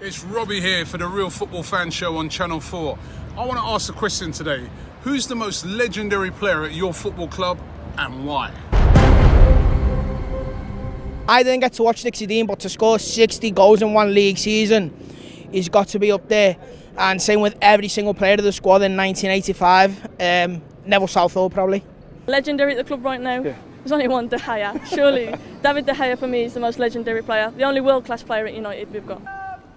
It's Robbie here for the Real Football Fan Show on Channel 4. I want to ask the question today. Who's the most legendary player at your football club and why? I didn't get to watch Dixie Dean, but to score 60 goals in one league season, he's got to be up there. And same with every single player of the squad in 1985. Neville Southall, probably. Legendary at the club right now? Yeah. There's only one, De Gea. Surely, David De Gea for me is the most legendary player. The only world-class player at United we've got.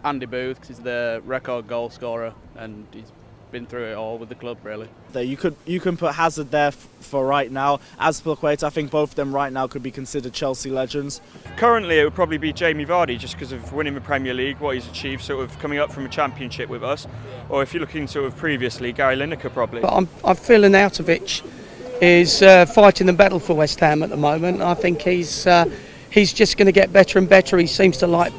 Andy Booth, because he's the record goal scorer and he's been through it all with the club, really. You can put Hazard there for right now. Azpilicueta, I think both of them right now could be considered Chelsea legends. Currently it would probably be Jamie Vardy, just because of winning the Premier League, what he's achieved sort of coming up from a championship with us. Or if you're looking sort of previously, Gary Lineker probably. But I'm feeling Arnautovic is fighting the battle for West Ham at the moment. I think he's just going to get better and better. He seems to like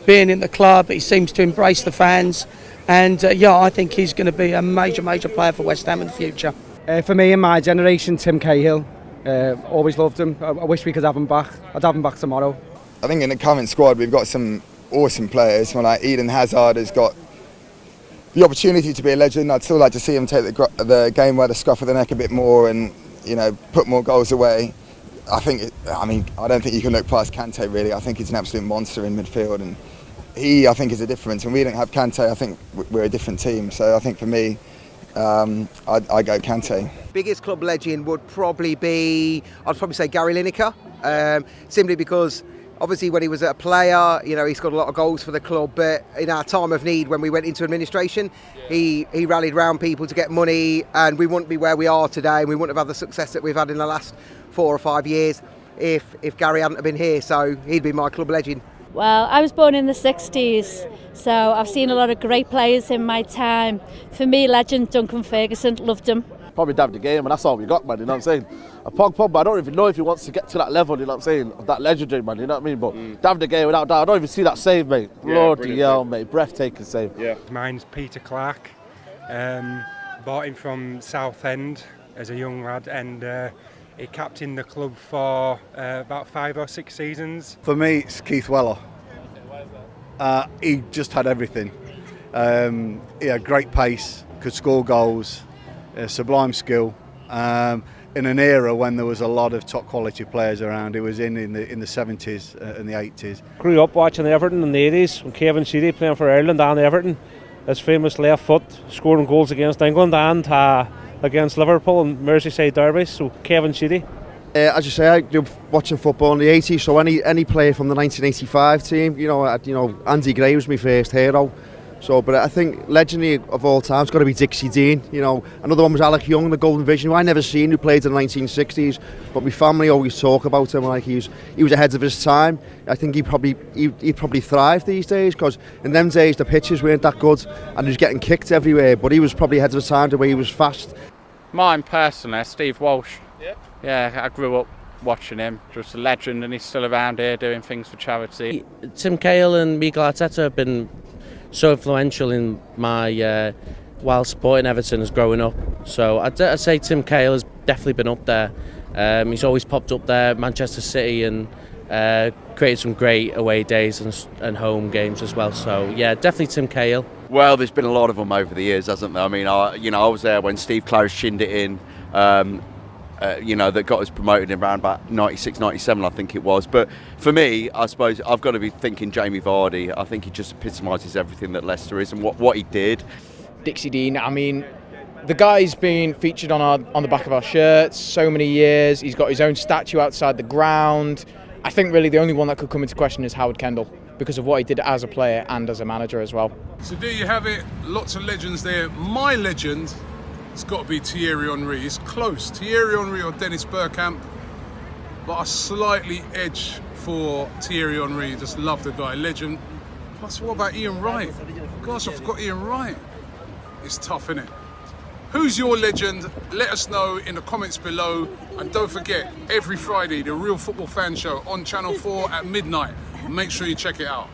being in the club. He seems to embrace the fans. And I think he's going to be a major player for West Ham in the future. For me, in my generation, Tim Cahill. Always loved him. I wish we could have him back. I'd have him back tomorrow. I think in the current squad, we've got some awesome players. Like Eden Hazard has got the opportunity to be a legend. I'd still like to see him take the game by the scruff of the neck a bit more and, put more goals away. I don't think you can look past Kante, really. I think he's an absolute monster in midfield. And I think, is a difference. When we don't have Kante, I think we're a different team. So I think for me, I go Kante. Biggest club legend would probably be, I'd probably say Gary Lineker, simply because obviously when he was a player, he scored a lot of goals for the club, but in our time of need when we went into administration, he rallied round people to get money, and we wouldn't be where we are today, and we wouldn't have had the success that we've had in the last 4 or 5 years if Gary hadn't have been here. So he'd be my club legend. Well, I was born in the 60s, so I've seen a lot of great players in my time. For me, legend Duncan Ferguson, loved him. Probably David De Gea, and that's all we got, man, you know what I'm saying? A Pogba, I don't even know if he wants to get to that level, you know what I'm saying, of that legendary, man, you know what I mean? But David De Gea, without doubt, I don't even see that save, mate. Yeah, Lordy hell, mate, breathtaking save. Yeah. Mine's Peter Clark. Bought him from Southend as a young lad, and he captained the club for about 5 or 6 seasons. For me, it's Keith Weller. He just had everything. He had great pace, could score goals, sublime skill. In an era when there was a lot of top quality players around, it was in the 70s and the 80s. Grew up watching Everton in the 80s when Kevin Sheedy playing for Ireland and Everton. His famous left foot scoring goals against England and against Liverpool and Merseyside derbies. So Kevin Sheedy. As you say, I grew up watching football in the 80s, so any player from the 1985 team, Andy Gray was my first hero. So, but I think legendary of all time has got to be Dixie Dean. Another one was Alec Young, the Golden Vision, who I never seen, who played in the 1960s. But my family always talk about him like he was ahead of his time. I think he'd probably thrive these days, because in them days the pitches weren't that good and he was getting kicked everywhere. But he was probably ahead of his time the way he was fast. Mine personally, Steve Walsh. Yeah, I grew up watching him, just a legend, and he's still around here doing things for charity. Tim Cahill and Mikel Arteta have been so influential in my while supporting Everton as growing up. So I'd say Tim Cahill has definitely been up there. He's always popped up there, Manchester City, and created some great away days and home games as well. So yeah, definitely Tim Cahill. Well, there's been a lot of them over the years, hasn't there? I mean, I was there when Steve Close shinned it in. That got us promoted in around about 96, 97, I think it was. But for me, I suppose I've got to be thinking Jamie Vardy. I think he just epitomises everything that Leicester is and what he did. Dixie Dean, I mean, the guy's been featured on the back of our shirts so many years. He's got his own statue outside the ground. I think really the only one that could come into question is Howard Kendall, because of what he did as a player and as a manager as well. So there you have it, lots of legends there. My legend, it's got to be Thierry Henry. It's close, Thierry Henry or Dennis Bergkamp, but I slightly edge for Thierry Henry. Just love the guy, legend. Plus, what about Ian Wright? Gosh, I forgot Ian Wright. It's tough, isn't it? Who's your legend? Let us know in the comments below. And don't forget, every Friday, the Real Football Fan Show on Channel 4 at midnight. Make sure you check it out.